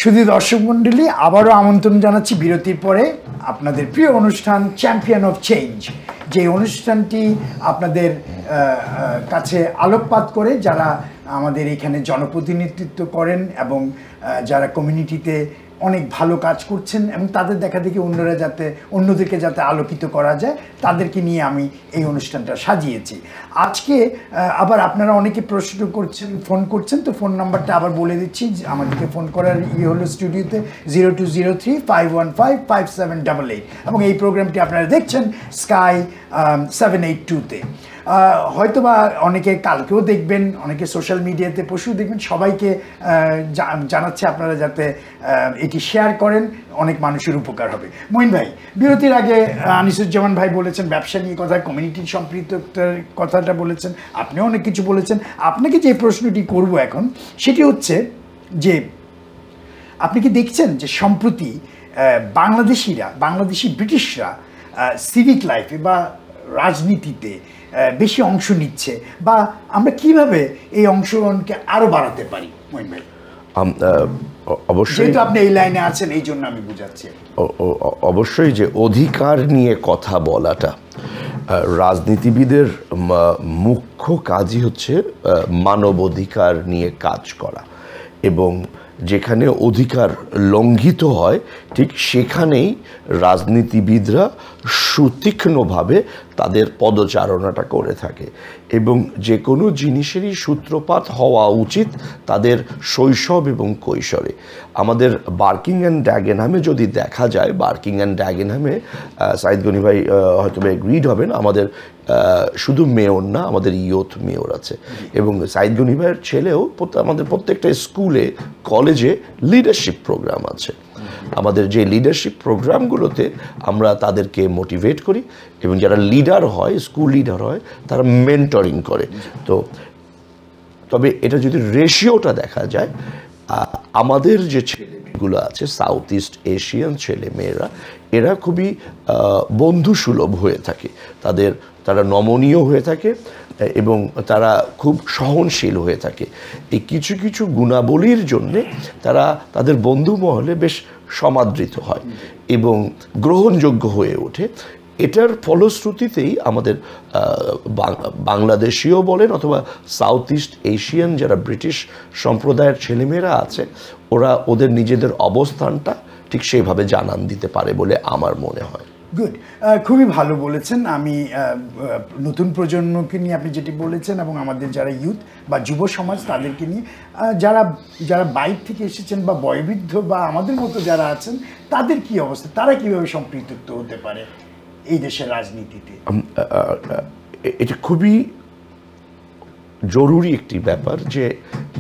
শুধু দর্শক মণ্ডলী, আবারও আমন্ত্রণ জানাচ্ছি বিরতির পরে আপনাদের প্রিয় অনুষ্ঠান চ্যাম্পিয়ন অফ চেঞ্জ, যে অনুষ্ঠানটি আপনাদের কাছে আলোকপাত করে যারা আমাদের এখানে জনপ্রতিনিধিত্ব করেন এবং যারা কমিউনিটিতে অনেক ভালো কাজ করছেন এবং তাদের দেখা দেখি অন্যদেরকে যাতে আলোকিত করা যায়, তাদেরকে নিয়ে আমি এই অনুষ্ঠানটা সাজিয়েছি। আজকে আবার আপনারা অনেকে প্রশ্ন করছেন, ফোন করছেন, তো ফোন নাম্বারটা আবার বলে দিচ্ছি। আমাদেরকে ফোন করার হলো স্টুডিওতে 0203-515-5788 এবং এই প্রোগ্রামটি আপনারা দেখছেন স্কাই 782-তে। হয়তোবা অনেকে কালকেও দেখবেন, অনেকে সোশ্যাল মিডিয়াতে পরশু দেখবেন। সবাইকে জানাচ্ছে আপনারা যাতে এটি শেয়ার করেন, অনেক মানুষের উপকার হবে। মঈন ভাই, বিরতির আগে আনিসুজ্জামান ভাই বলেছেন ব্যবসা নিয়ে কথা, কমিউনিটির সম্পৃক্ততার কথাটা বলেছেন, আপনিও অনেক কিছু বলেছেন। আপনাকে যে প্রশ্নটি করব এখন সেটি হচ্ছে যে আপনি কি দেখছেন যে সম্প্রতি বাংলাদেশি ব্রিটিশরা সিভিক লাইফে বা রাজনীতিতে বেশি অংশ নিচ্ছে, বা আমরা কিভাবে এই অংশগ্রহণকে আরো বাড়াতে পারি? মঈন ভাই, অবশ্যই, যেহেতু আপনি এই লাইনে আছেন এই জন্য আমি বুঝাচ্ছি। অবশ্যই যে অধিকার নিয়ে কথা বলাটা রাজনীতিবিদের মুখ্য কাজই হচ্ছে মানবাধিকার নিয়ে কাজ করা, এবং যেখানে অধিকার লঙ্ঘিত হয় ঠিক সেখানেই রাজনীতিবিদরা সুতীক্ষ্ণভাবে তাদের পদচারণাটা করে থাকে। এবং যে কোনো জিনিসেরই সূত্রপাত হওয়া উচিত তাদের শৈশব এবং কৈশোরে। আমাদের বার্কিংহাম ড্যাগেনহামে যদি দেখা যায়, বার্কিংহাম ড্যাগেনহামে সাইদ গনি ভাই হয়তো এগ্রিড হবেন, আমাদের শুধু মেয়র না, আমাদের ইয়ুথ মেয়র আছে, এবং সাইদ গনি ভাইয়ের ছেলেও আমাদের প্রত্যেকটা স্কুলে কলেজে লিডারশিপ প্রোগ্রাম আছে। আমাদের যে লিডারশিপ প্রোগ্রামগুলোতে আমরা তাদেরকে মোটিভেট করি, এবং যারা লিডার হয়, স্কুল লিডার হয়, তারা মেন্টরিং করে। তবে এটা যদি রেশিওটা দেখা যায়, আমাদের যে ছেলেমেয়েগুলো আছে সাউথ ইস্ট এশিয়ান ছেলে মেয়েরা, এরা খুবই বন্ধুসুলভ হয়ে থাকে, তারা নমনীয় হয়ে থাকে এবং তারা খুব সহনশীল হয়ে থাকে। এই কিছু কিছু গুণাবলীর জন্যে তারা তাদের বন্ধু মহলে বেশ সমাদৃত হয় এবং গ্রহণযোগ্য হয়ে ওঠে। এটার ফলশ্রুতিতেই আমাদের বাংলাদেশীয় বলেন অথবা সাউথ ইস্ট এশিয়ান যারা ব্রিটিশ সম্প্রদায়ের ছেলেমেয়েরা আছে, ওদের নিজেদের অবস্থানটা ঠিক সেইভাবে জানান দিতে পারে বলে আমার মনে হয়। গুড, খুবই ভালো বলেছেন। আমি নতুন প্রজন্মকে নিয়ে আপনি যেটি বলেছেন এবং আমাদের যারা ইউথ বা যুব সমাজ তাদেরকে নিয়ে, যারা বাইরে থেকে এসেছেন বা বয়োবৃদ্ধ বা আমাদের মতো যারা আছেন, তাদের কি অবস্থা, তারা কিভাবে সম্পৃক্ত হতে পারে এই দেশের রাজনীতিতে? এটা খুবই জরুরি একটি ব্যাপার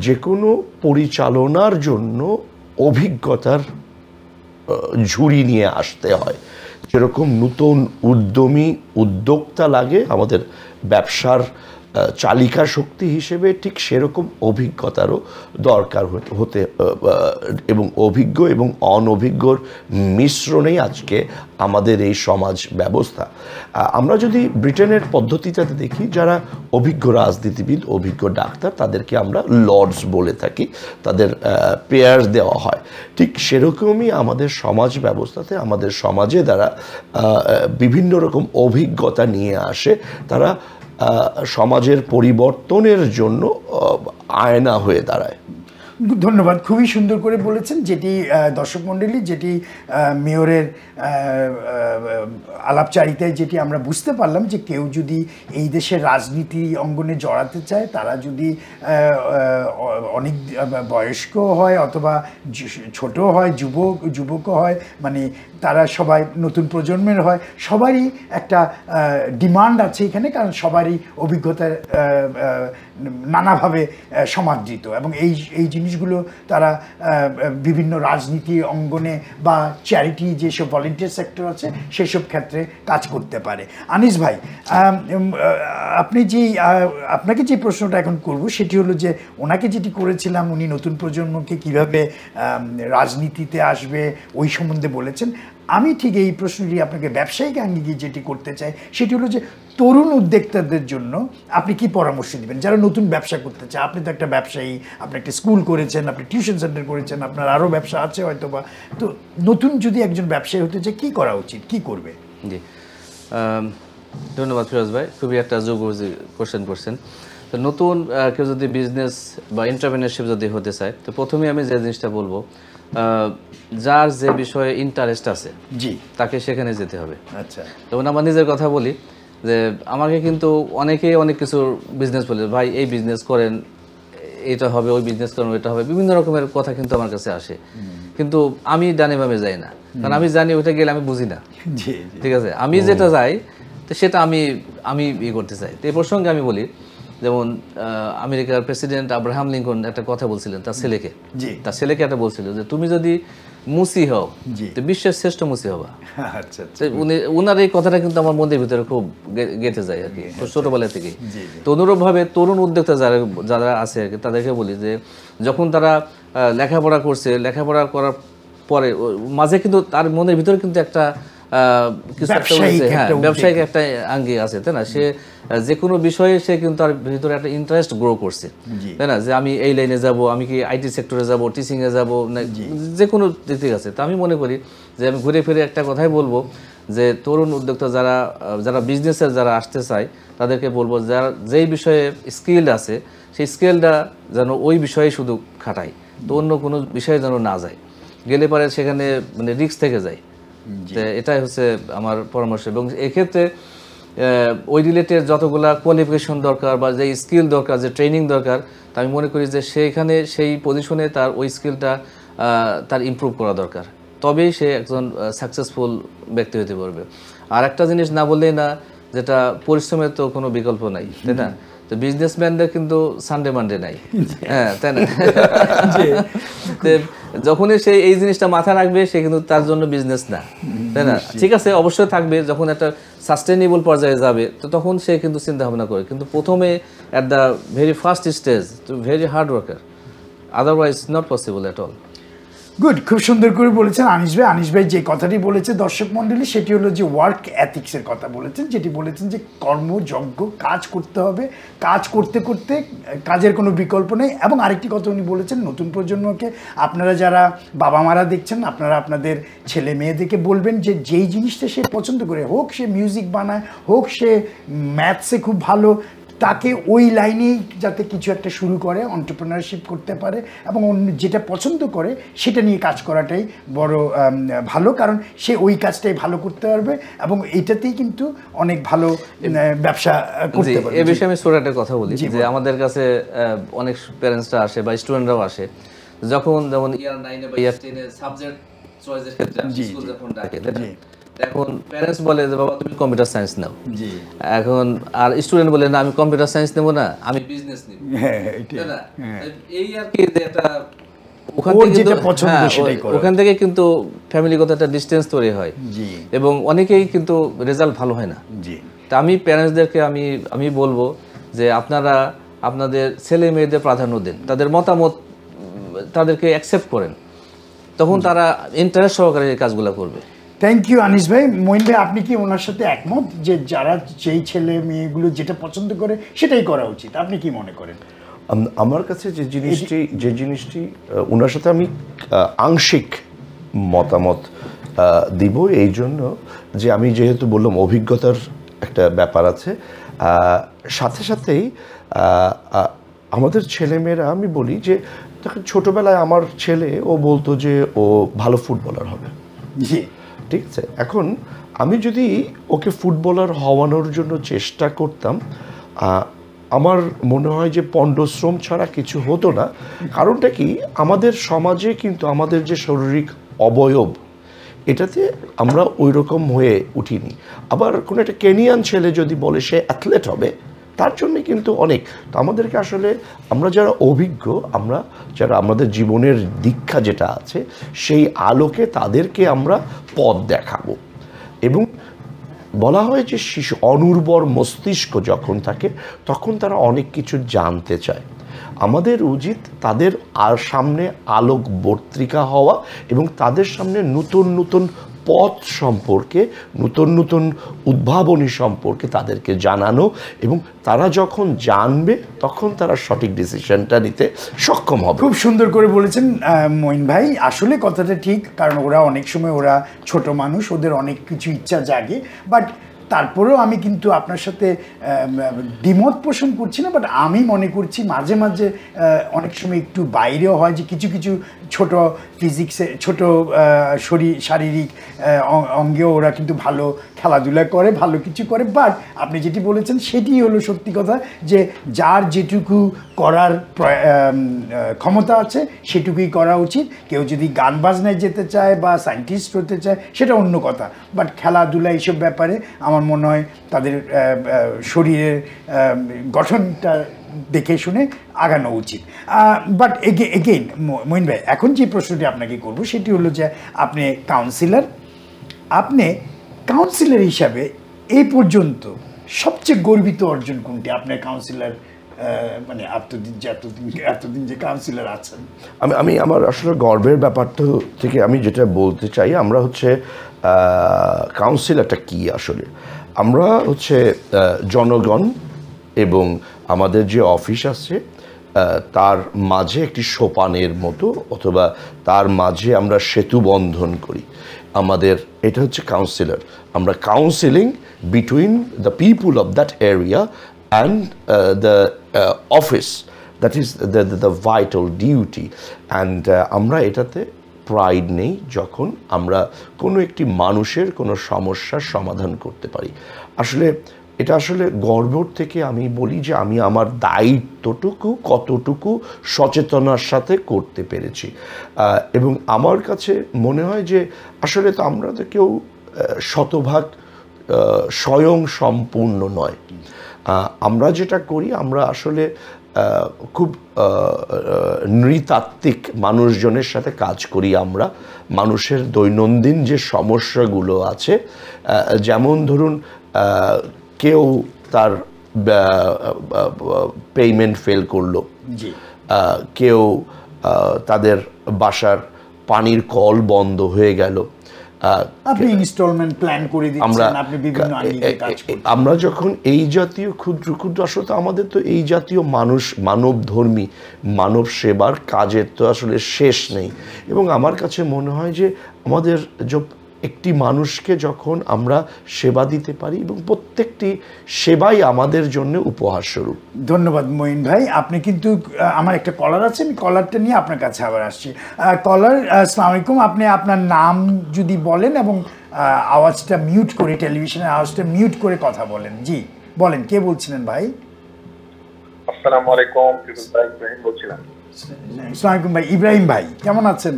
যে কোনো পরিচালনার জন্য অভিজ্ঞতার ঝুড়ি নিয়ে আসতে হয়। যেরকম নতুন উদ্যোক্তা লাগে আমাদের ব্যবসার চালিকা শক্তি হিসেবে, ঠিক সেরকম অভিজ্ঞতারও দরকার হতে, এবং অভিজ্ঞ এবং অনভিজ্ঞর মিশ্রণেই আজকে আমাদের এই সমাজ ব্যবস্থা। আমরা যদি ব্রিটেনের পদ্ধতিটাতে দেখি, যারা অভিজ্ঞ রাজনীতিবিদ, অভিজ্ঞ ডাক্তার, তাদেরকে আমরা লর্ডস বলে থাকি, তাদের পেয়ার দেওয়া হয়। ঠিক সেরকমই আমাদের সমাজ ব্যবস্থাতে, আমাদের সমাজে যারা বিভিন্ন রকম অভিজ্ঞতা নিয়ে আসে, তারা সমাজের পরিবর্তনের জন্য আয়না হয়ে দাঁড়ায়। ধন্যবাদ, খুবই সুন্দর করে বলেছেন। যেটি দর্শক মণ্ডলী, যেটি মেয়রের আলাপচারিতায় যেটি আমরা বুঝতে পারলাম, যে কেউ যদি এই দেশের রাজনীতি অঙ্গনে জড়াতে চায়, তারা যদি অনেক বয়স্ক হয় অথবা ছোট হয়, যুবকও হয়, মানে তারা সবাই নতুন প্রজন্মের হয়, সবারই একটা ডিমান্ড আছে এখানে, কারণ সবারই অভিজ্ঞতা নানাভাবে সমাদৃত, এবং এই জিনিসগুলো তারা বিভিন্ন রাজনীতি অঙ্গনে বা চ্যারিটি যেসব ভলেন্টিয়ার সেক্টর আছে সেসব ক্ষেত্রে কাজ করতে পারে। আনিস ভাই, আপনাকে যে প্রশ্নটা এখন করব সেটি হলো যে ওনাকে যেটি করেছিলাম, উনি নতুন প্রজন্মকে কিভাবে রাজনীতিতে আসবে ওই সম্বন্ধে বলেছেন। আমি ঠিক এই প্রশ্নটি আপনাকে ব্যবসায়িক আঙ্গিকে যেটি করতে চাই সেটি হলো যে তরুণ উদ্যোক্তাদের জন্য আপনি কি পরামর্শ দিবেন যারা নতুন ব্যবসা করতে চায়? আপনি তো একটা ব্যবসায়ী, আপনি একটা স্কুল করেছেন, আপনি টিউশন সেন্টার করেছেন, আপনার আরও ব্যবসা আছে হয়তো বা, তো নতুন যদি একজন ব্যবসায়ী হতে চায় কী করা উচিত, কী করবে? জি, ধন্যবাদ ফিরোজ ভাই, খুবই একটা যোগ্য কোশ্চেন করছেন। তো নতুন কেউ যদি বিজনেস বা এন্টারপ্রেনারশিপ যদি হতে চায়, তো প্রথমে আমি যে জিনিসটা বলবো, যার যে বিষয়ে ইন্টারেস্ট আছে জি, তাকে সেখানে যেতে হবে। আচ্ছা, যেমন আমার নিজের কথা বলি, যে আমাকে কিন্তু অনেকেই অনেক কিছু বিজনেস বলে, ভাই এই বিজনেস করেন, এটা হবে, ওই বিজনেস করেন, এটা হবে, বিভিন্ন রকমের কথা কিন্তু আমার কাছে আসে, কিন্তু আমি ডানে বামে যাই না, কারণ আমি জানি ওইটা গেলে আমি বুঝি না। জি, ঠিক আছে, আমি যেটা যাই তো সেটা আমি আমি ই করতে চাই। তো এই প্রসঙ্গে আমি বলি, যেমন আমেরিকার প্রেসিডেন্ট আব্রাহাম লিঙ্কন একটা কথা বলছিলেন তার ছেলেকে, জি, একটা বলছিল যে তুমি যদি মুসি হও জি, তো বিশ্বের শ্রেষ্ঠ মুসি হবা। আচ্ছা, আচ্ছা, তো উনার এই কথাটা কিন্তু আমার মনের ভিতরে খুব গেঁথে যায় আর কি, ছোটবেলা থেকেই। জি, তো অনুরূপভাবে তরুণ উদ্যোক্তা যারা যারা আছে আর কি, তাদেরকে বলি যে যখন তারা লেখাপড়া করছে, লেখাপড়া করার পরে মাঝে কিন্তু তার মনের ভিতরে কিন্তু একটা কিছু একটা ব্যবসায়িক হ্যাঁ, একটা ব্যবসায়িক একটা আঙ্গিক আছে, তাই না? সে যে কোনো বিষয়ে সে কিন্তু তার ভিতরে একটা ইন্টারেস্ট গ্রো করছে, জি, তাই না? যে আমি এই লাইনে যাব, আমি কি আইটি সেক্টরে যাব, টিচিংয়ে যাব, না যে কোনো দিক আছে। তো আমি মনে করি যে আমি ঘুরে ফিরে একটা কথাই বলবো, যে তরুণ উদ্যোক্তা যারা যারা বিজনেসের যারা আসতে চায় তাদেরকে বলবো, যারা যেই বিষয়ে স্কিল আছে সেই স্কিলটা যেন ওই বিষয়ে শুধু খাটায়, তো অন্য কোনো বিষয়ে যেন না যায়, গেলে পরে সেখানে মানে রিস্ক থেকে যায়। তো এটাই হচ্ছে আমার পরামর্শ। এবং এক্ষেত্রে ওই রিলেটেড যতগুলা কোয়ালিফিকেশন দরকার বা যে স্কিল দরকার, যে ট্রেনিং দরকার, তা আমি মনে করি যে সেইখানে সেই পজিশনে তার ওই স্কিলটা তার ইমপ্রুভ করা দরকার, তবেই সে একজন সাকসেসফুল ব্যক্তি হতে পারবে। আর একটা জিনিস না বললেই না, যেটা পরিশ্রমের তো কোনো বিকল্প নাই, তাই না? তো বিজনেসম্যানদের কিন্তু সানডে মানডে নাই, হ্যাঁ, তাই না? যখনই সে এই জিনিসটা মাথায় রাখবে, সে কিন্তু তার জন্য বিজনেস না, তাই না? ঠিক আছে, অবশ্যই থাকবে, যখন একটা সাস্টেনেবল পর্যায়ে যাবে তো তখন সে কিন্তু চিন্তা ভাবনা করে, কিন্তু প্রথমে at the very first stage to very hard worker, otherwise not possible at all. Good, খুব সুন্দর করে বলেছেন আনিস ভাই। আনিস ভাই যে কথাটি বলেছে দর্শক মণ্ডলী, সেটি হলো যে ওয়ার্ক এথিক্সের কথা বলেছেন, যেটি বলেছেন যে কর্মযজ্ঞ, কাজ করতে হবে, কাজ করতে করতে কাজের কোনো বিকল্প নেই। এবং আরেকটি কথা উনি বলেছেন, নতুন প্রজন্মকে, আপনারা যারা বাবা মারা দেখছেন, আপনারা আপনাদের ছেলে মেয়েদেরকে বলবেন যে যেই জিনিসটা সে পছন্দ করে, হোক সে মিউজিক বানায়, হোক সে ম্যাথসে খুব ভালো, তাকে ওই লাইনেই যাতে কিছু একটা শুরু করে, এন্টারপ্রেনারশিপ করতে পারে এবং অন্য যেটা পছন্দ করে সেটা নিয়ে কাজ করাটাই বড় ভালো, কারণ সে ওই কাজটাই ভালো করতে পারবে এবং এইটাতেই কিন্তু অনেক ভালো ব্যবসা করতে পারবে। এই বিষয়ে আমি ছোট একটা কথা বলি, যে আমাদের কাছে অনেক প্যারেন্টসরা আসে বা স্টুডেন্টরাও আসে, যখন যেমন ইয়ার 9 বা ইয়ার 10 এ সাবজেক্ট চয়েসের ক্ষেত্রে স্কুল যখন ডাকে, এখন প্যারেন্টস বলে যে বাবা তুমি কম্পিউটার সায়েন্স নাও, জি, এখন আর স্টুডেন্ট বলে না আমি কম্পিউটার সায়েন্স নেব না, আমি বিজনেস নেব, হ্যাঁ, তাই না? এই আর কি, যে একটা ওখান থেকে কিন্তু ফ্যামিলিগত একটা ডিস্টেন্স তৈরি হয়, জি, এবং অনেকেই কিন্তু রেজাল্ট ভালো হয় না। জি, তা আমি প্যারেন্টসদেরকে আমি বলবো যে আপনারা আপনাদের ছেলে মেয়েদের প্রাধান্য দেন, তাদের মতামত তাদেরকে অ্যাকসেপ্ট করেন, তখন তারা ইন্টারেস্ট সহকারে এই কাজগুলো করবে। থ্যাংক ইউ আনিস ভাই। মঈন ভাই, আপনি কি ওনার সাথে একমত যে যারা যেই ছেলে মেয়েগুলো যেটা পছন্দ করে সেটাই করা উচিত? আপনি কি মনে করেন? আমার কাছে যে জিনিসটি ওনার সাথে আমি আংশিক মতামত দিব, এই জন্য যে আমি যেহেতু বললাম অভিজ্ঞতার একটা ব্যাপার আছে, সাথে সাথেই আমাদের ছেলেমেয়েরা, আমি বলি যে ছোটোবেলায় আমার ছেলে ও বলতো যে ও ভালো ফুটবলার হবে, জি, ঠিক আছে। এখন আমি যদি ওকে ফুটবলার হওয়ানোর জন্য চেষ্টা করতাম, আমার মনে হয় যে পণ্ডশ্রম ছাড়া কিছু হতো না। কারণটা কি, আমাদের সমাজে কিন্তু আমাদের যে শারীরিক অবয়ব, এটাতে আমরা ওই রকম হয়ে উঠিনি। আবার কোনো একটা কেনিয়ান ছেলে যদি বলে সে অ্যাথলেট হবে, তার জন্য কিন্তু অনেক। তো আমাদেরকে আসলে, আমরা যারা অভিজ্ঞ, আমরা যারা আমাদের জীবনের দীক্ষা যেটা আছে, সেই আলোকে তাদেরকে আমরা পথ দেখাবো। এবং বলা হয় যে শিশু অনুর্বর মস্তিষ্ক যখন থাকে তখন তারা অনেক কিছু জানতে চায়। আমাদের উচিত তাদের আর সামনে আলোকবর্তিকা হওয়া এবং তাদের সামনে নতুন নতুন পথ সম্পর্কে, নতুন নতুন উদ্ভাবনী সম্পর্কে তাদেরকে জানানো, এবং তারা যখন জানবে তখন তারা সঠিক ডিসিশনটা নিতে সক্ষম হবে। খুব সুন্দর করে বলেছেন মঈন ভাই, আসলে কথাটা ঠিক, কারণ ওরা অনেক সময় ওরা ছোট মানুষ, ওদের অনেক কিছু ইচ্ছা জাগে, বাট তারপরেও আমি কিন্তু আপনার সাথে দ্বিমত পোষণ করছি না, বাট আমি মনে করছি মাঝে মাঝে অনেক সময় একটু বাইরেও হয় যে কিছু কিছু ছোট ফিজিক্সে ছোট শারীরিক অঙ্গেও ওরা কিন্তু ভালো খেলাধুলা করে, ভালো কিছু করে, বাট আপনি যেটি বলেছেন সেটি হলো সত্যি কথা, যে যার যেটুকু করার ক্ষমতা আছে সেটুকুই করা উচিত। কেউ যদি গান বাজনায় যেতে চায় বা সায়েন্টিস্ট হতে চায় সেটা অন্য কথা, বাট খেলাধুলা এইসব ব্যাপারে আমার মনে হয় তাদের শরীরের গঠনটা দেখে শুনে আগানো উচিত। বাট এগেইন মঈন ভাই, এখন যে প্রশ্নটি আপনাকে করব সেটি হলো যে আপনি কাউন্সিলর হিসাবে এই পর্যন্ত সবচেয়ে গর্বিত অর্জন কোনটি আপনার কাউন্সিলর, মানে এতদিন যে কাউন্সিলর আছেন? আমি আমার আসলে গর্বের ব্যাপারটা থেকে আমি যেটা বলতে চাই, আমরা হচ্ছে কাউন্সিলরটা কি আসলে, আমরা হচ্ছে জনগণ এবং আমাদের যে অফিস আছে তার মাঝে একটি সোপানের মতো, অথবা তার মাঝে আমরা সেতু বন্ধন করি। আমাদের এটা হচ্ছে কাউন্সিলর, আমরা counselling between the people of that area and the office, that is the vital duty. And আমরা এটাতে প্রাইড নেই যখন আমরা কোনো একটি মানুষের কোনো সমস্যার সমাধান করতে পারি। আসলে এটা আসলে গর্ব থেকে আমি বলি যে আমি আমার দায়িত্বটুকু কতটুকু সচেতনার সাথে করতে পেরেছি, এবং আমার কাছে মনে হয় যে আসলে তো আমরা তো কেউ শতভাগ স্বয়ং সম্পূর্ণ নয়। আমরা যেটা করি, আমরা আসলে খুব নৃতাত্ত্বিক মানুষজনের সাথে কাজ করি। আমরা মানুষের দৈনন্দিন যে সমস্যাগুলো আছে, যেমন ধরুন কেউ তার পেমেন্ট ফেল করলো, কেউ তাদের বাসার পানির কল বন্ধ হয়ে গেল, আপনি ইনস্টলমেন্ট প্ল্যান করে দিচ্ছেন, আপনি বিভিন্ন আইনিতে কাজ করছেন। আমরা যখন এই জাতীয় ক্ষুদ্র ক্ষুদ্র, আসলে আমাদের তো এই জাতীয় মানবধর্মী মানব সেবার কাজের তো আসলে শেষ নেই, এবং আমার কাছে মনে হয় যে আমাদের একটি মানুষকে যখন আমরা সেবা দিতে পারি, এবং প্রত্যেকটি সেবাই আমাদের জন্য উপহার স্বরূপ। ধন্যবাদ মঈন ভাই। আপনি কিন্তু আমার একটা কলার আছে, আমি কলারটা নিয়ে আপনার কাছে আবার আসছি। কলার, আসসালামু আলাইকুম। আপনি আপনার নাম যদি বলেন এবং আওয়াজটা মিউট করে, টেলিভিশনের আওয়াজটা মিউট করে কথা বলেন। জি বলেন, কে বলছিলেন ভাই? আসসালামু আলাইকুম, ইব্রাহিম বলছিলাম। আসসালামু আলাইকুম ভাই। ইব্রাহিম ভাই কেমন আছেন?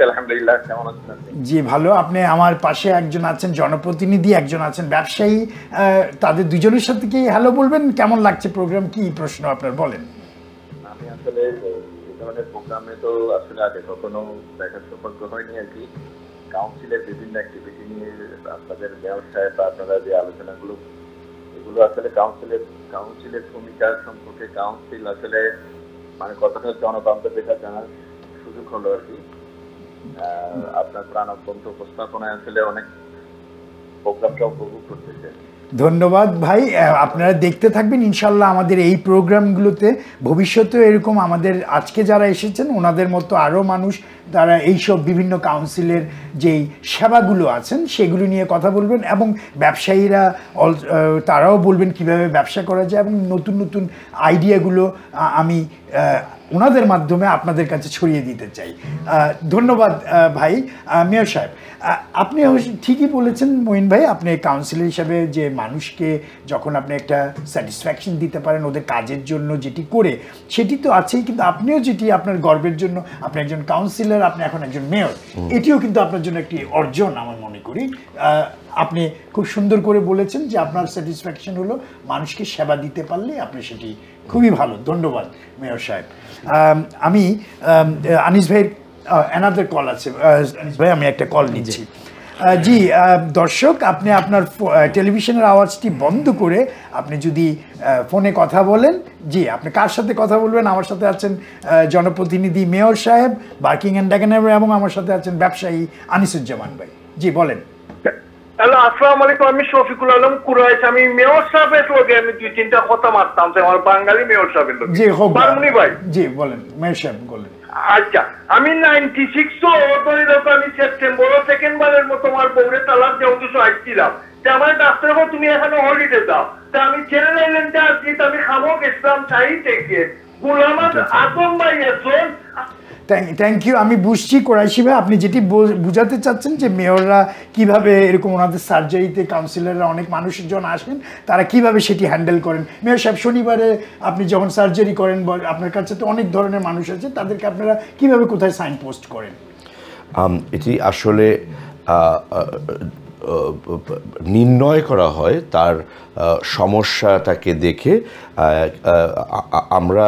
আলহামদুলিল্লাহ, কেমন আছেন? জি ভালো। আপনি আমার পাশে একজন আছেন জনপ্রতিনিধি, একজন আছেন ব্যবসায়ী, তাদের দুজনের সাথে কি হ্যালো বলবেন? কেমন লাগছে প্রোগ্রাম? কি প্রশ্ন আপনার, বলেন। আমি আসলে এই ধরনের প্রোগ্রামে তো আসলে আগে কখনো দেখার সৌভাগ্য হয়নি আর কি। কাউন্সিলের বিভিন্ন অ্যাক্টিভিটি নিয়ে আপনাদের ব্যবসায় বা আপনারা যে আলোচনাগুলো, এগুলো আসলে কাউন্সিলের ভূমিকা সম্পর্কে, কাউন্সিল আসলে মানে কতটা জনতন্ত্র দেখা জানার সুযোগ হলো আর কি। আপনার প্রাণবন্ত উপস্থাপনায় আসলে অনেক প্রোগ্রামটা উপভোগ করতেছে। ধন্যবাদ ভাই। আপনারা দেখতে থাকবেন ইনশাল্লাহ আমাদের এই প্রোগ্রামগুলোতে, ভবিষ্যতেও এরকম আমাদের আজকে যারা এসেছেন ওনাদের মতো আরও মানুষ তারা এইসব বিভিন্ন কাউন্সিলের যেই সেবাগুলো আছেন সেগুলো নিয়ে কথা বলবেন, এবং ব্যবসায়ীরা তারাও বলবেন কিভাবে ব্যবসা করা যায়, এবং নতুন নতুন আইডিয়াগুলো আমি ওনাদের মাধ্যমে আপনাদের কাছে ছড়িয়ে দিতে চাই। ধন্যবাদ ভাই। মেয়র সাহেব, আপনি ঠিকই বলেছেন মঈন ভাই, আপনি কাউন্সিলর হিসাবে যে মানুষকে যখন আপনি একটা স্যাটিসফ্যাকশন দিতে পারেন ওদের কাজের জন্য যেটি করে, সেটি তো আছেই, কিন্তু আপনিও যেটি আপনার গর্বের জন্য, আপনি একজন কাউন্সিলর, আপনি এখন একজন মেয়র, এটিও কিন্তু আপনার জন্য একটি অর্জন আমার মনে করি। আপনি খুব সুন্দর করে বলেছেন যে আপনার স্যাটিসফ্যাকশন হলো মানুষকে সেবা দিতে পারলে আপনি সেটি খুবই ভালো। ধন্যবাদ মেয়র সাহেব। আমি আনিস ভাইয়ের অ্যানাদার কল আছে। আনিস ভাই, আমি একটা কল নিচ্ছি। জি দর্শক, আপনি আপনার টেলিভিশনের আওয়াজটি বন্ধ করে আপনি যদি ফোনে কথা বলেন, জি আপনি কার সাথে কথা বলবেন? আমার সাথে আছেন জনপ্রতিনিধি মেয়র সাহেব বার্কিংহাম ড্যাগেনহামের, এবং আমার সাথে আছেন ব্যবসায়ী আনিসুজ্জামান ভাই। জি বলেন। হ্যালো, আসসালামু আলাইকুম। আমি শফিকুল আলম কুরাইশ। আমি মেয়র সাহেবের লগে আমি 2-3টা কথা মারতাম, আমার বাঙালি মেয়র সাহেবের লগে। জি হোক বারমুনি ভাই। জি বলেন মেয়র সাহেব বলেন। আচ্ছা, আমি 96 আমি সেপ্টেম্বর সেকেন্ডবারের মতো আমার বউরে তালাক দেওয়ার উদ্দেশ্য আসছিলাম। আমার ডাক্তার তুমি এখানে হলিডে দাও, তা আমি চ্যানেল আইল্যান্ডে আসছি, আমি খামো গেছিলাম চাই থেকে গোলাম আজম ভাই একজন। Thank you. আমি বুঝছি কোরাইশি ভাই, আপনি যেটি বুঝাতে চাচ্ছেন যে মেয়ররা কিভাবে এরকম ওনাদের সার্জারিতে কাউন্সিলররা অনেক মানুষজন আসেন, তারা কিভাবে সেটি হ্যান্ডেল করেন। মেয়র সাহেব, শনিবারে আপনি যখন সার্জারি করেন, আপনার কাছে তো অনেক ধরনের মানুষ আছে, তাদেরকে আপনারা কিভাবে কোথায় সাইন পোস্ট করেন? এটি আসলে নির্ণয় করা হয় তার সমস্যাটাকে দেখে। আমরা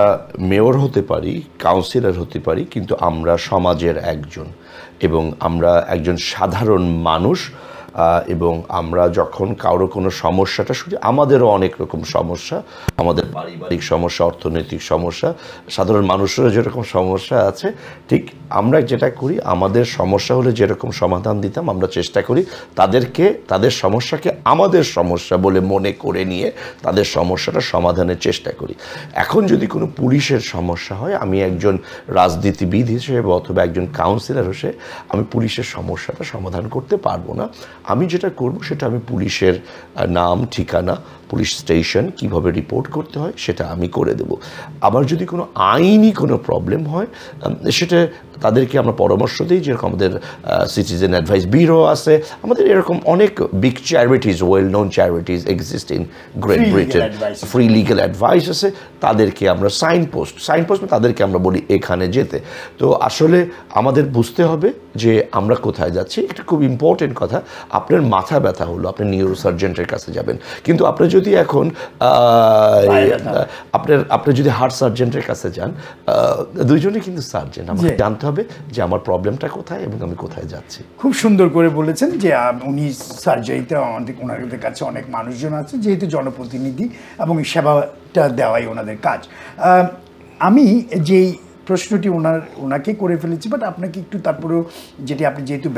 মেয়র হতে পারি, কাউন্সিলর হতে পারি, কিন্তু আমরা সমাজের একজন, এবং আমরা একজন সাধারণ মানুষ। এবং আমরা যখন কারো কোনো সমস্যাটা শুনি, আমাদেরও অনেক রকম সমস্যা, আমাদের পারিবারিক সমস্যা, অর্থনৈতিক সমস্যা, সাধারণ মানুষেরও যেরকম সমস্যা আছে, ঠিক আমরা যেটা করি, আমাদের সমস্যা হলে যেরকম সমাধান দিতাম, আমরা চেষ্টা করি তাদের সমস্যাকে আমাদের সমস্যা বলে মনে করে নিয়ে তাদের সমস্যাটা সমাধানের চেষ্টা করি। এখন যদি কোনো পুলিশের সমস্যা হয়, আমি একজন রাজনীতিবিদ হিসেবে অথবা একজন কাউন্সিলর হিসেবে আমি পুলিশের সমস্যাটা সমাধান করতে পারবো না। আমি যেটা করব সেটা আমি পুলিশের নাম, ঠিকানা, পুলিশ স্টেশন, কিভাবে রিপোর্ট করতে হয় সেটা আমি করে দেব। আবার যদি কোনো আইনি কোনো প্রবলেম হয়, সেটা তাদেরকে আমরা পরামর্শ দিই, যেরকম আমাদের সিটিজেন অ্যাডভাইস ব্যুরো আছে, আমাদের এরকম অনেক big charities, well known charities exist in great Britain, free legal advice আছে, তাদেরকে আমরা সাইন পোস্ট তাদেরকে আমরা বলি এখানে যেতে। তো আসলে আমাদের বুঝতে হবে যে আমরা কোথায় যাচ্ছি। এটা খুব ইম্পর্টেন্ট কথা। আপনার মাথা ব্যথা হলো, আপনি নিউরোসার্জেন্টের কাছে যাবেন, কিন্তু আপনি যদি এখন আপনি যদি হার্ট সার্জেন্টের কাছে যান, দুইজনই কিন্তু সার্জেন। আমাকে জানতে হবে যে আমার প্রবলেমটা কোথায় এবং আমি কোথায় যাচ্ছি। খুব সুন্দর করে বলেছেন যে উনি সার্জারিতে ওনাদের কাছে অনেক মানুষজন আছে, যেহেতু জনপ্রতিনিধি, এবং সেবাটা দেওয়াই ওনাদের কাজ। আমি যেই প্রশ্নটি ওনাকে করে ফেলেছি, বাট আপনাকে একটু তারপরেও, যেটি আপনি যেহেতু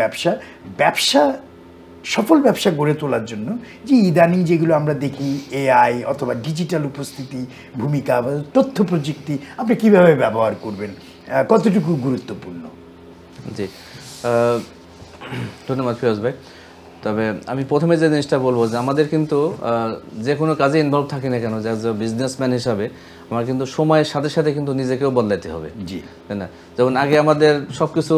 সফল ব্যবসা গড়ে তোলার জন্য যে ইদানিং যেগুলো আমরা দেখি, এআই অথবা ডিজিটাল উপস্থিতি, ভূমিকা বা তথ্য প্রযুক্তি, আপনি কিভাবে ব্যবহার করবেন, কতটুকু গুরুত্বপূর্ণ? জি, ধন্যবাদ ফিরোজ ভাই। তবে আমি প্রথমে যে জিনিসটা বলবো যে আমাদের কিন্তু যে কোনো কাজে ইনভলভ থাকি না কেন, অ্যাজ এ বিজনেসম্যান হিসাবে আমার কিন্তু সময়ের সাথে সাথে কিন্তু নিজেকেও বদলাতে হবে। জি, তাই না? যেমন আগে আমাদের সব কিছু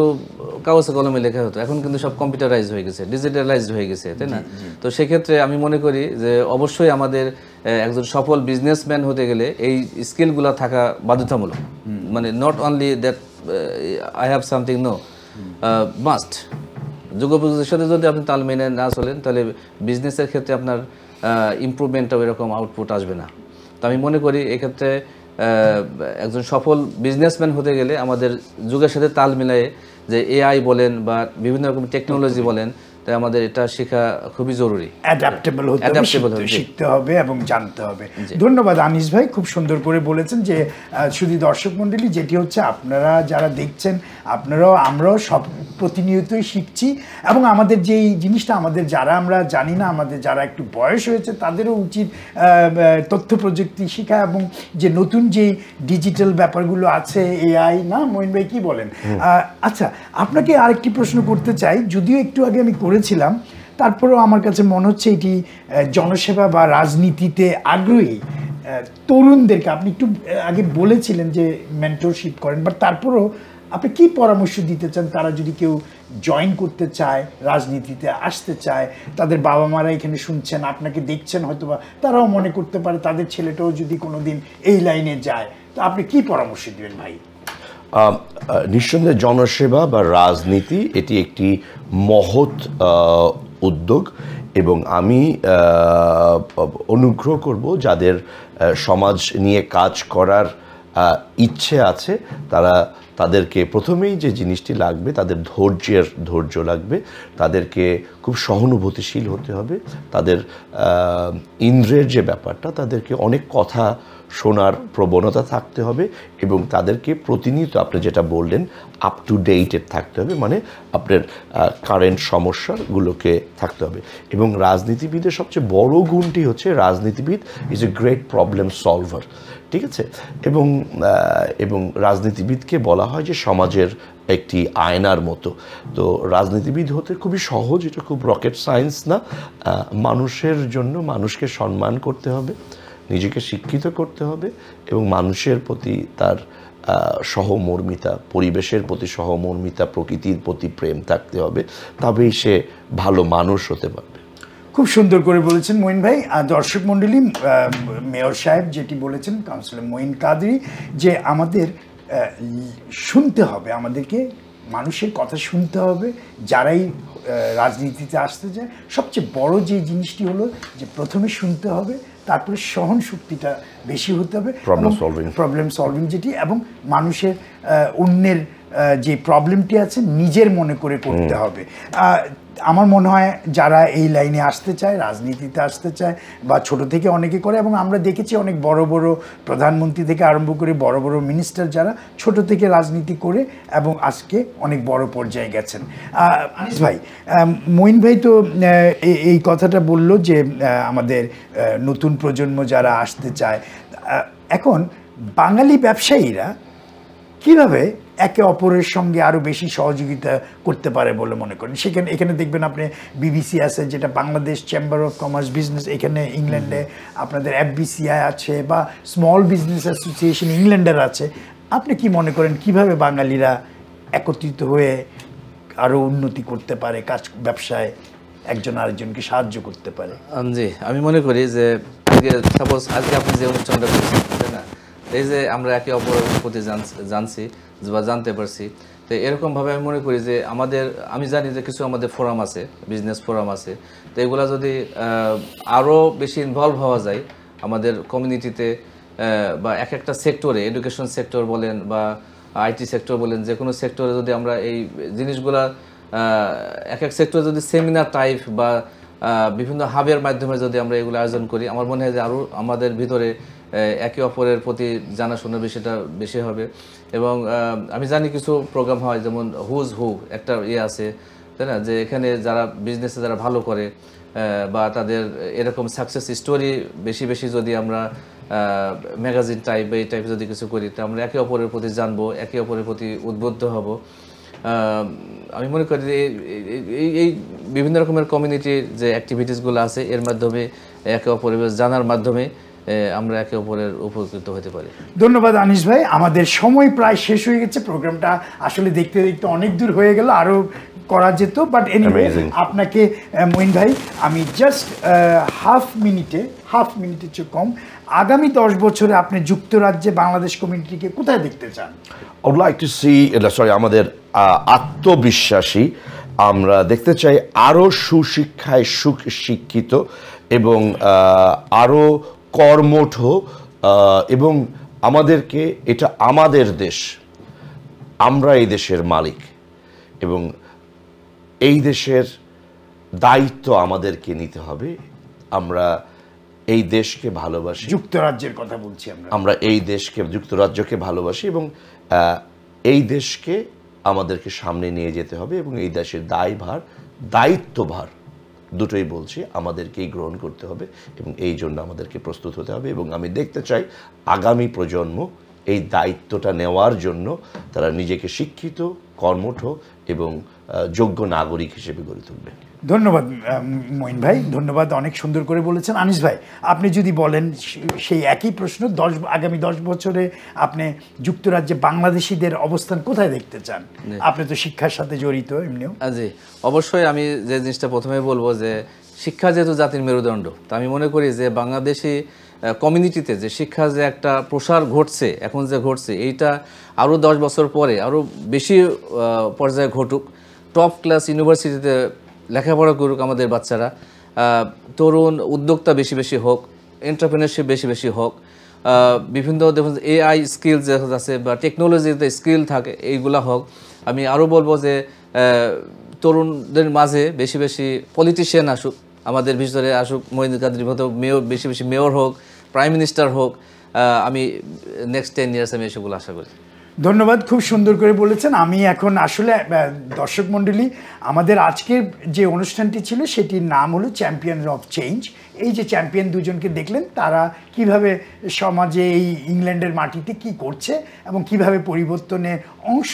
কাগজে কলমে লেখা হতো, এখন কিন্তু সব কম্পিউটারাইজ হয়ে গেছে, ডিজিটালাইজড হয়ে গেছে, তাই না? তো সেক্ষেত্রে আমি মনে করি যে অবশ্যই আমাদের একজন সফল বিজনেসম্যান হতে গেলে এই স্কিলগুলো থাকা বাধ্যতামূলক। মানে not only that I have something, no, must. যুগোপযোগের সাথে যদি আপনি তাল মেনে না চলেন, তাহলে বিজনেসের ক্ষেত্রে আপনার ইমপ্রুভমেন্টও এরকম আউটপুট আসবে না। তো আমি মনে করি এক্ষেত্রে একজন সফল বিজনেসম্যান হতে গেলে আমাদের যুগের সাথে তাল মিলিয়ে, যে এআই বলেন বা বিভিন্ন রকম টেকনোলজি বলেন, তাই আমাদের এটা শেখা খুবই জরুরি। অ্যাডাপ্টেবল হতে হবে, শিখতে হবে এবং জানতে হবে। ধন্যবাদ আনিস ভাই, খুব সুন্দর করে বলেছেন যে শুধু দর্শক মণ্ডলী, যেটি হচ্ছে আপনারা যারা দেখছেন, আমরাও সব প্রতিনিয়তই শিখছি, এবং আমাদের যেই জিনিসটা আমাদের যারা আমরা জানি না, আমাদের যারা একটু বয়স হয়েছে তাদেরও উচিত তথ্য প্রযুক্তি শেখা, এবং যে নতুন যে ডিজিটাল ব্যাপারগুলো আছে, এআই, না মঈন ভাই কি বলেন? আচ্ছা, আপনাকে আরেকটি প্রশ্ন করতে চাই, যদিও একটু আগে আমি করেছিলাম, তারপরেও আমার কাছে মনে হচ্ছে এটি জনসেবা বা রাজনীতিতে আগ্রহী তরুণদেরকে আপনি একটু আগে বলেছিলেন যে মেন্টরশিপ করেন, বাট তারপরেও আপনি কি পরামর্শ দিতে চান তারা যদি কেউ জয়েন করতে চায়, রাজনীতিতে আসতে চায়, তাদের বাবা মারা এখানে শুনছেন, আপনাকে দেখছেন, হয়তোবা তারাও মনে করতে পারে তাদের ছেলেটাও যদি কোনোদিন এই লাইনে যায়, তো আপনি কি পরামর্শ দিবেন ভাই? নিঃসন্দেহে জনসেবা বা রাজনীতি এটি একটি মহৎ উদ্যোগ, এবং আমি অনুগ্রহ করব যাদের সমাজ নিয়ে কাজ করার ইচ্ছে আছে, তাদেরকে প্রথমেই যে জিনিসটি লাগবে, তাদের ধৈর্য লাগবে, তাদেরকে খুব সহানুভূতিশীল হতে হবে, তাদের ইন্দ্রিয়ের যে ব্যাপারটা, তাদেরকে অনেক কথা শোনার প্রবণতা থাকতে হবে, এবং তাদেরকে প্রতিনিয়ত আপনি যেটা বললেন আপ টু ডেটেড থাকতে হবে, মানে আপনার কারেন্ট সমস্যাগুলোকে থাকতে হবে। এবং রাজনীতিবিদের সবচেয়ে বড় গুণটি হচ্ছে রাজনীতিবিদ is a great problem solver, ঠিক আছে? এবং রাজনীতিবিদকে বলা হয় যে সমাজের একটি আয়নার মতো। তো রাজনীতিবিদ হতে খুবই সহজ, এটা খুব রকেট সায়েন্স না। মানুষের জন্য মানুষকে সম্মান করতে হবে, নিজেকে শিক্ষিত করতে হবে, এবং মানুষের প্রতি তার সহমর্মিতা, পরিবেশের প্রতি সহমর্মিতা, প্রকৃতির প্রতি প্রেম থাকতে হবে, তবেই সে ভালো মানুষ হতে পারবে। খুব সুন্দর করে বলেছেন মঈন ভাই। আর দর্শক মণ্ডলী, মেয়র সাহেব যেটি বলেছেন, কাউন্সিলর মঈন কাদরী, যে আমাদের শুনতে হবে, আমাদেরকে মানুষের কথা শুনতে হবে যারাই রাজনীতিতে আসতে যায়। সবচেয়ে বড় যে জিনিসটি হলো যে প্রথমে শুনতে হবে, তারপরে সহন শক্তিটা বেশি হতে হবে, প্রবলেম সলভিং যেটি, এবং মানুষের অন্যের যে প্রবলেমটি আছে নিজের মনে করে করতে হবে। আমার মনে হয় যারা এই লাইনে আসতে চায়, রাজনীতিতে আসতে চায়, বা ছোট থেকে অনেকে করে, এবং আমরা দেখেছি অনেক বড় বড় প্রধানমন্ত্রী থেকে আরম্ভ করে বড় বড় মিনিস্টার যারা ছোট থেকে রাজনীতি করে এবং আজকে অনেক বড় পর্যায়ে গেছেন। আনিস ভাই, মঈন ভাই তো এই কথাটা বললো যে আমাদের নতুন প্রজন্ম যারা আসতে চায়, এখন বাঙালি ব্যবসায়ীরা কিভাবে একে অপরের সঙ্গে আরও বেশি সহযোগিতা করতে পারে বলে মনে করেন? এখানে দেখবেন আপনি বিবিসি আছে, যেটা Bangladesh chamber of commerce business, এখানে ইংল্যান্ডে আপনাদের এফবিসিআই আছে, বা স্মল বিজনেস অ্যাসোসিয়েশন ইংল্যান্ডের আছে। আপনি কি মনে করেন কিভাবে বাঙালিরা একত্রিত হয়ে আরও উন্নতি করতে পারে, ব্যবসায় একজন আরেকজনকে সাহায্য করতে পারে? জি, আমি মনে করি যে সাপোজ আজকে আপনি যে অনুষ্ঠানটা করছেন, তাই না, এই যে আমরা একে অপরের প্রতি জানছি বা জানতে পারছি, তো এরকমভাবে আমি মনে করি যে আমি জানি যে কিছু আমাদের ফোরাম আছে, বিজনেস ফোরাম আছে, তো এগুলা যদি আরও বেশি ইনভলভ হওয়া যায় আমাদের কমিউনিটিতে, বা এক একটা সেক্টরে, এডুকেশন সেক্টর বলেন বা আইটি সেক্টর বলেন, যে কোনো সেক্টরে যদি আমরা এই জিনিসগুলা এক সেক্টরে যদি সেমিনার টাইপ বা বিভিন্ন হাবের মাধ্যমে যদি আমরা এগুলো আয়োজন করি, আমার মনে হয় যে আরও আমাদের ভিতরে একে অপরের প্রতি জানাশোনার বিষয়টা বেশি হবে। এবং আমি জানি কিছু প্রোগ্রাম হয়, যেমন হুজ হু একটা আছে, তাই না, যে এখানে যারা বিজনেসে যারা ভালো করে বা তাদের এরকম সাকসেস স্টোরি বেশি বেশি যদি আমরা ম্যাগাজিন টাইপ বা এই টাইপ যদি কিছু করি, তো আমরা একে অপরের প্রতি জানবো, একে অপরের প্রতি উদ্বুদ্ধ হব। আমি মনে করি যে এই বিভিন্ন রকমের কমিউনিটির যে অ্যাক্টিভিটিসগুলো আছে, এর মাধ্যমে একে অপরের জানার মাধ্যমে আমরা একে অপরের উপকৃত হতে পারি। ধন্যবাদ আনিস ভাই। আমাদের সময় প্রায় শেষ হয়ে গেছে, প্রোগ্রামটা আসলে দেখতে দেখতে অনেক দূর হয়ে গেল, আরও করা যেত, বাট এনিওয়ে আপনাকে মঈন ভাই আমি জাস্ট হাফ মিনিটের চেয়ে কম, আগামী 10 বছরে আপনি যুক্তরাজ্যে বাংলাদেশ কমিউনিটিকে কোথায় দেখতে চান? I would like to see, আমাদের আত্মবিশ্বাসী, আমরা দেখতে চাই আরও সুশিক্ষায় শিক্ষিত এবং আরও কর্মঠ, এবং আমাদেরকে, এটা আমাদের দেশ, আমরা এই দেশের মালিক, এবং এই দেশের দায়িত্ব আমাদেরকে নিতে হবে। আমরা এই দেশকে ভালোবাসি, যুক্তরাজ্যের কথা বলছি আমরা এই দেশকে, যুক্তরাজ্যকে ভালোবাসি, এবং এই দেশকে আমাদেরকে সামনে নিয়ে যেতে হবে, এবং এই দেশের দায়িত্বভার দুটোই বলছি আমাদেরকেই গ্রহণ করতে হবে, এবং এই জন্য আমাদেরকে প্রস্তুত হতে হবে। এবং আমি দেখতে চাই আগামী প্রজন্ম এই দায়িত্বটা নেওয়ার জন্য তারা নিজেকে শিক্ষিত, কর্মঠ এবং যোগ্য নাগরিক হিসেবে গড়ে তুলবে। ধন্যবাদ মঈন ভাই, ধন্যবাদ, অনেক সুন্দর করে বলেছেন। আনিস ভাই, আপনি যদি বলেন সেই একই প্রশ্ন, আগামী 10 বছরে আপনি যুক্তরাজ্যে বাংলাদেশিদের অবস্থান কোথায় দেখতে চান? আপনি তো শিক্ষার সাথে জড়িত এমনিও। জি, অবশ্যই আমি যে জিনিসটা প্রথমে বলবো যে শিক্ষা যেহেতু জাতির মেরুদণ্ড, তো আমি মনে করি যে বাংলাদেশি কমিউনিটিতে যে শিক্ষা যে একটা প্রসার ঘটছে, এখন যে ঘটছে, এইটা আরও 10 বছর পরে আরও বেশি পর্যায়ে ঘটুক। টপ ক্লাস ইউনিভার্সিটিতে লেখাপড়া করুক আমাদের বাচ্চারা, তরুণ উদ্যোক্তা বেশি বেশি হোক, এন্টারপ্রেনারশিপ বেশি বেশি হোক, বিভিন্ন দেখুন AI স্কিল যে আছে বা টেকনোলজিতে স্কিল থাকে এইগুলা হোক। আমি আরও বলবো যে তরুণদের মাঝে বেশি বেশি পলিটিশিয়ান আসুক, আমাদের ভিতরে আসুক, মহিউদ্দিন কাদের মতো মেয়র, বেশি বেশি মেয়র হোক, প্রাইম মিনিস্টার হোক। আমি নেক্সট 10 ইয়ার্স আমি এসবগুলো আশা করি। ধন্যবাদ, খুব সুন্দর করে বলেছেন। আমি এখন আসলে দর্শক মণ্ডলী, আমাদের আজকের যে অনুষ্ঠানটি ছিল সেটির নাম হলো চ্যাম্পিয়ন অফ চেঞ্জ। এই যে চ্যাম্পিয়ন দুজনকে দেখলেন, তারা কিভাবে সমাজে এই ইংল্যান্ডের মাটিতে কি করছে এবং কিভাবে পরিবর্তনে অংশ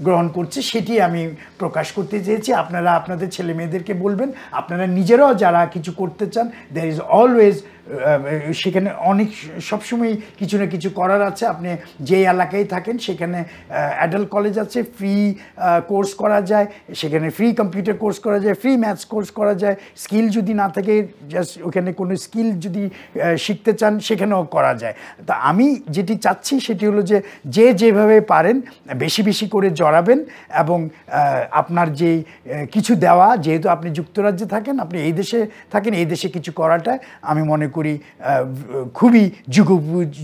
গ্রহণ করছে সেটি আমি প্রকাশ করতে চেয়েছি। আপনারা আপনাদের ছেলে মেয়েদেরকে বলবেন, আপনারা নিজেরাও যারা কিছু করতে চান, দ্যার ইজ অলওয়েজ সেখানে অনেক সবসময় কিছু না কিছু করার আছে। আপনি যে এলাকায় থাকেন সেখানে অ্যাডাল্ট কলেজ আছে, ফ্রি কোর্স করা যায়, সেখানে ফ্রি কম্পিউটার কোর্স করা যায়, ফ্রি ম্যাথস কোর্স করা যায়। স্কিল যদি না থাকে, জাস্ট ওখানে কোনো স্কিল যদি শিখতে চান সেখানেও করা যায়। তা আমি যেটি চাচ্ছি সেটি হলো যে যেভাবে পারেন বেশি বেশি করে জড়াবেন এবং আপনার যে কিছু দেওয়া, যেহেতু আপনি যুক্তরাজ্যে থাকেন, আপনি এই দেশে থাকেন, এই দেশে কিছু করাটা আমি মনে করি খুবই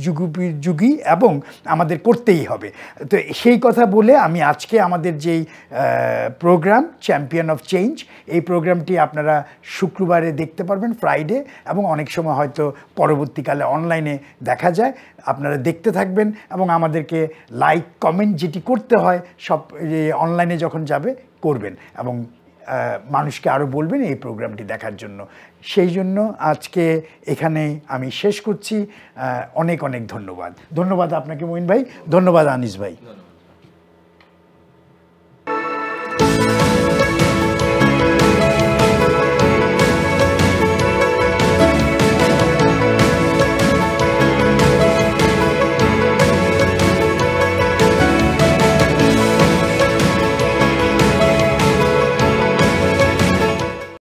যুগোপযোগী এবং আমাদের করতেই হবে। তো সেই কথা বলে আমি আজকে আমাদের যেই প্রোগ্রাম চ্যাম্পিয়ন অফ চেঞ্জ, এই প্রোগ্রামটি আপনারা শুক্রবারে দেখতে পারবেন, ফ্রাইডে, এবং অনেক সময় হয়তো পরবর্তীকালে অনলাইনে দেখা যায়। আপনারা দেখতে থাকবেন এবং আমাদেরকে লাইক কমেন্ট যেটি করতে হয় সব অনলাইনে যখন যাবে করবেন এবং মানুষকে আরও বলবেন এই প্রোগ্রামটি দেখার জন্য। সেই জন্য আজকে এখানে আমি শেষ করছি। অনেক অনেক ধন্যবাদ। ধন্যবাদ আপনাকে মঈন ভাই, ধন্যবাদ আনিস ভাই।